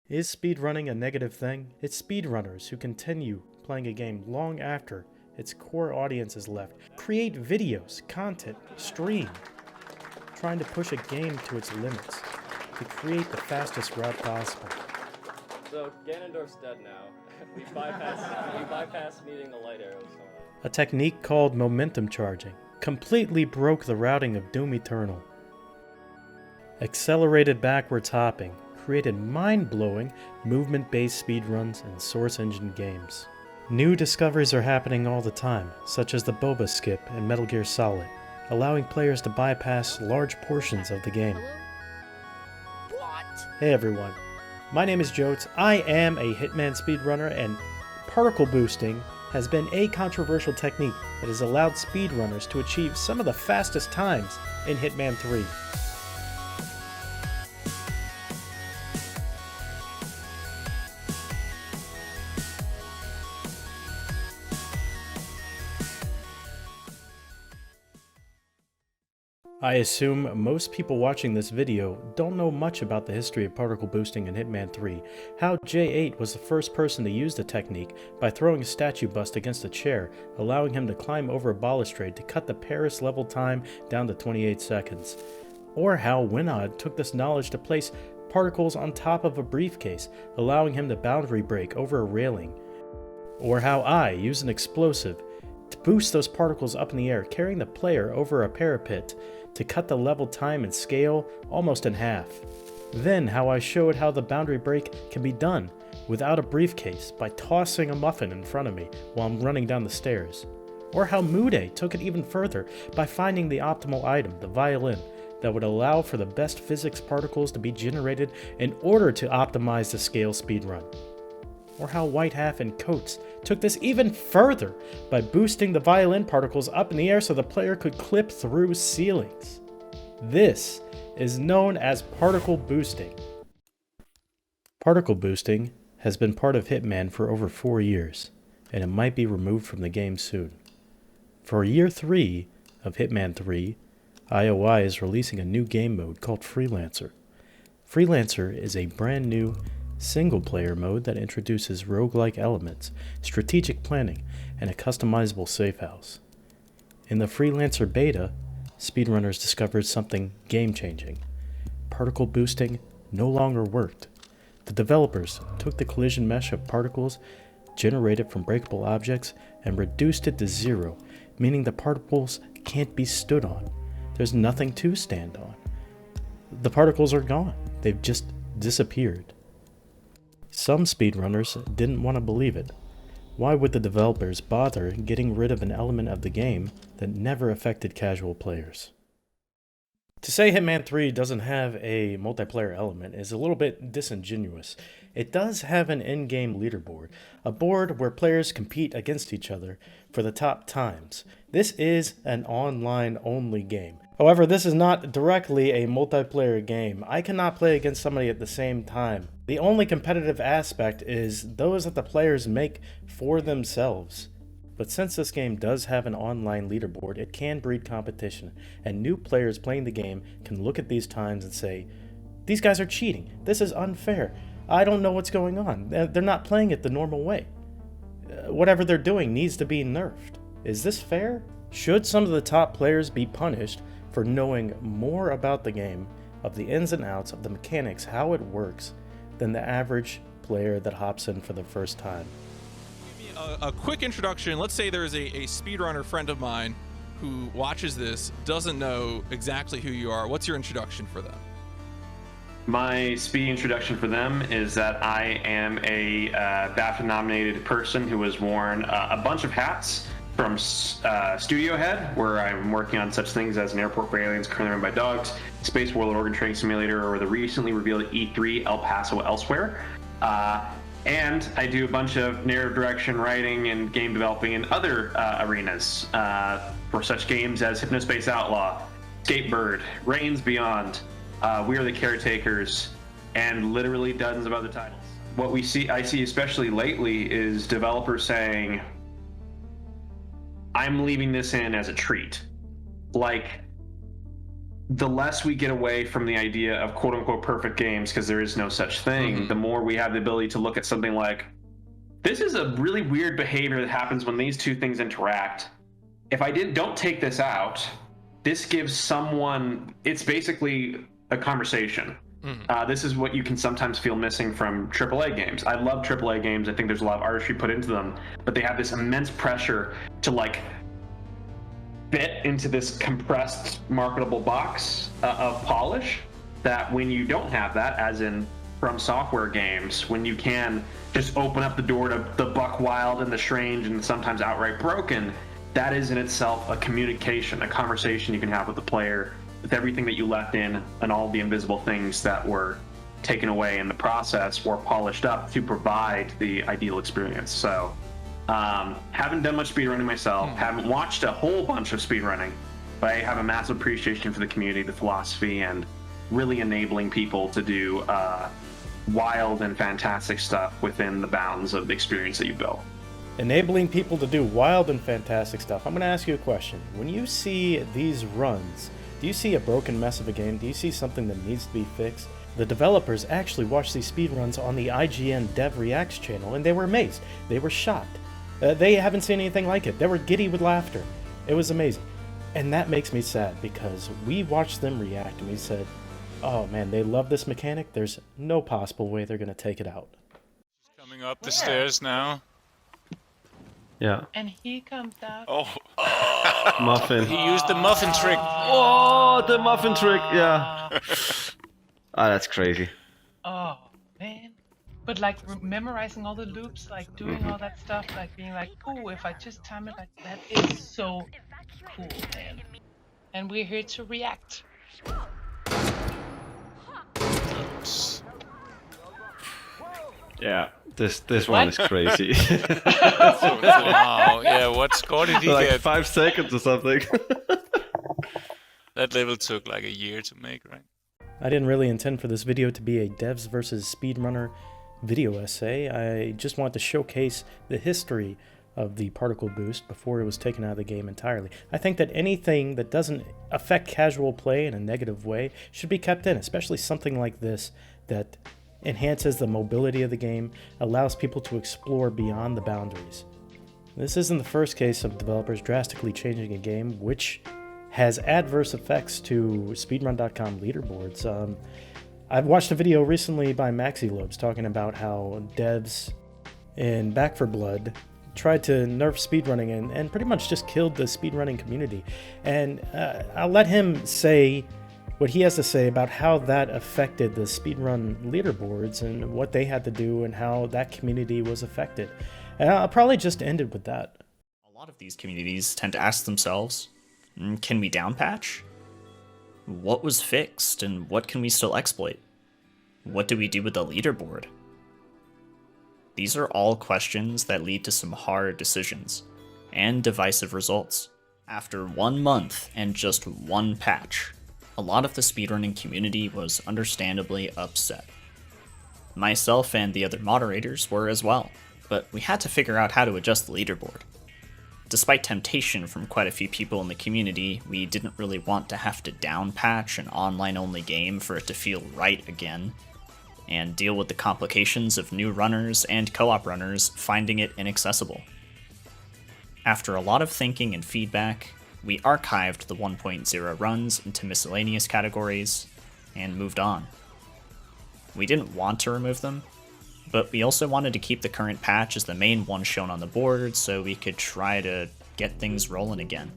Is speedrunning a negative thing? It's speedrunners who continue playing a game long after its core audience is left. Create videos, content, stream, trying to push a game to its limits to create the fastest route possible. So Ganondorf's dead now. we bypassed needing the light arrows. A technique called momentum charging completely broke the routing of Doom Eternal. Accelerated backwards hopping created mind-blowing movement-based speedruns in Source Engine games. New discoveries are happening all the time, such as the Boba Skip in Metal Gear Solid, allowing players to bypass large portions of the game. What? Hey everyone, my name is Joats. I am a Hitman speedrunner, and particle boosting has been a controversial technique that has allowed speedrunners to achieve some of the fastest times in Hitman 3. I assume most people watching this video don't know much about the history of particle boosting in Hitman 3, how J8 was the first person to use the technique by throwing a statue bust against a chair, allowing him to climb over a balustrade to cut the Paris level time down to 28 seconds, or how Winod took this knowledge to place particles on top of a briefcase, allowing him to boundary break over a railing, or how I used an explosive to boost those particles up in the air, carrying the player over a parapet to cut the level time and scale almost in half. Then how I showed how the boundary break can be done without a briefcase by tossing a muffin in front of me while I'm running down the stairs. Or how Mude took it even further by finding the optimal item, the violin, that would allow for the best physics particles to be generated in order to optimize the scale speedrun. Or how White Half and Coates took this even further by boosting the violin particles up in the air so the player could clip through ceilings. This is known as particle boosting. Particle boosting has been part of Hitman for over 4 years, and it might be removed from the game soon. For year 3 of Hitman 3, IOI is releasing a new game mode called Freelancer. Freelancer is a brand new single-player mode that introduces roguelike elements, strategic planning, and a customizable safe house. In the Freelancer beta, speedrunners discovered something game-changing. Particle boosting no longer worked. The developers took the collision mesh of particles generated from breakable objects and reduced it to 0, meaning the particles can't be stood on. There's nothing to stand on. The particles are gone. They've just disappeared. Some speedrunners didn't want to believe it. Why would the developers bother getting rid of an element of the game that never affected casual players? To say Hitman 3 doesn't have a multiplayer element is a little bit disingenuous. It does have an in-game leaderboard, a board where players compete against each other for the top times. This is an online-only game. However, this is not directly a multiplayer game. I cannot play against somebody at the same time. The only competitive aspect is those that the players make for themselves. But since this game does have an online leaderboard, it can breed competition, and new players playing the game can look at these times and say, "These guys are cheating. This is unfair. I don't know what's going on. They're not playing it the normal way. Whatever they're doing needs to be nerfed. Is this fair?" Should some of the top players be punished for knowing more about the game, of the ins and outs, of the mechanics, how it works, than the average player that hops in for the first time? Give me a quick introduction. Let's say there's a speedrunner friend of mine who watches this, doesn't know exactly who you are. What's your introduction for them? My speedy introduction for them is that I am a BAFTA-nominated person who has worn a bunch of hats, from Studio Head, where I'm working on such things as an airport for aliens currently run by dogs, Space World Organ Training Simulator, or the recently revealed E3 El Paso Elsewhere. And I do a bunch of narrative direction, writing, and game developing in other arenas for such games as Hypnospace Outlaw, Skatebird, Reigns Beyond, We Are the Caretakers, and literally dozens of other titles. What I see especially lately is developers saying, "I'm leaving this in as a treat." Like, the less we get away from the idea of quote unquote perfect games, because there is no such thing, the more we have the ability to look at something like, this is a really weird behavior that happens when these two things interact. If I don't take this out, this gives someone, it's basically a conversation. This is what you can sometimes feel missing from AAA games. I love AAA games. I think there's a lot of artistry put into them, but they have this immense pressure to like fit into this compressed marketable box of polish, that when you don't have that, as in From Software games, when you can just open up the door to the buck wild and the strange and sometimes outright broken, that is in itself a communication, a conversation you can have with the player, with everything that you left in and all the invisible things that were taken away in the process or polished up to provide the ideal experience. So haven't done much speedrunning myself, haven't watched a whole bunch of speedrunning, but I have a massive appreciation for the community, the philosophy, and really enabling people to do wild and fantastic stuff within the bounds of the experience that you built. Enabling people to do wild and fantastic stuff. I'm going to ask you a question. When you see these runs, do you see a broken mess of a game? Do you see something that needs to be fixed? The developers actually watched these speedruns on the IGN Dev Reacts channel, and they were amazed. They were shocked. They haven't seen anything like it. They were giddy with laughter. It was amazing. And that makes me sad, because we watched them react, and we said, oh man, they love this mechanic. There's no possible way they're going to take it out. Coming up the stairs now. Yeah. And he comes out. Oh. Muffin. He used the muffin trick. Oh, the muffin trick, yeah. Ah, that's crazy. Oh, man. But like memorizing all the loops, like doing all that stuff, like being like, oh, if I just time it like that, is so cool, man. And we're here to react. Yeah, this one is crazy. Wow, yeah, what score did he Like get? 5 seconds or something. That level took like a year to make, right? I didn't really intend for this video to be a devs versus speedrunner video essay. I just wanted to showcase the history of the particle boost before it was taken out of the game entirely. I think that anything that doesn't affect casual play in a negative way should be kept in, especially something like this that enhances the mobility of the game, allows people to explore beyond the boundaries. This isn't the first case of developers drastically changing a game, which has adverse effects to speedrun.com leaderboards. I've watched a video recently by MaxiLobes talking about how devs in Back 4 Blood tried to nerf speedrunning and pretty much just killed the speedrunning community. And I'll let him say what he has to say about how that affected the speedrun leaderboards and what they had to do and how that community was affected. And I'll probably just end it with that. A lot of these communities tend to ask themselves, can we downpatch? What was fixed and what can we still exploit? What do we do with the leaderboard? These are all questions that lead to some hard decisions and divisive results. After 1 month and just one patch, a lot of the speedrunning community was understandably upset. Myself and the other moderators were as well, but we had to figure out how to adjust the leaderboard. Despite temptation from quite a few people in the community, we didn't really want to have to downpatch an online-only game for it to feel right again, and deal with the complications of new runners and co-op runners finding it inaccessible. After a lot of thinking and feedback, we archived the 1.0 runs into miscellaneous categories, and moved on. We didn't want to remove them, but we also wanted to keep the current patch as the main one shown on the board so we could try to get things rolling again.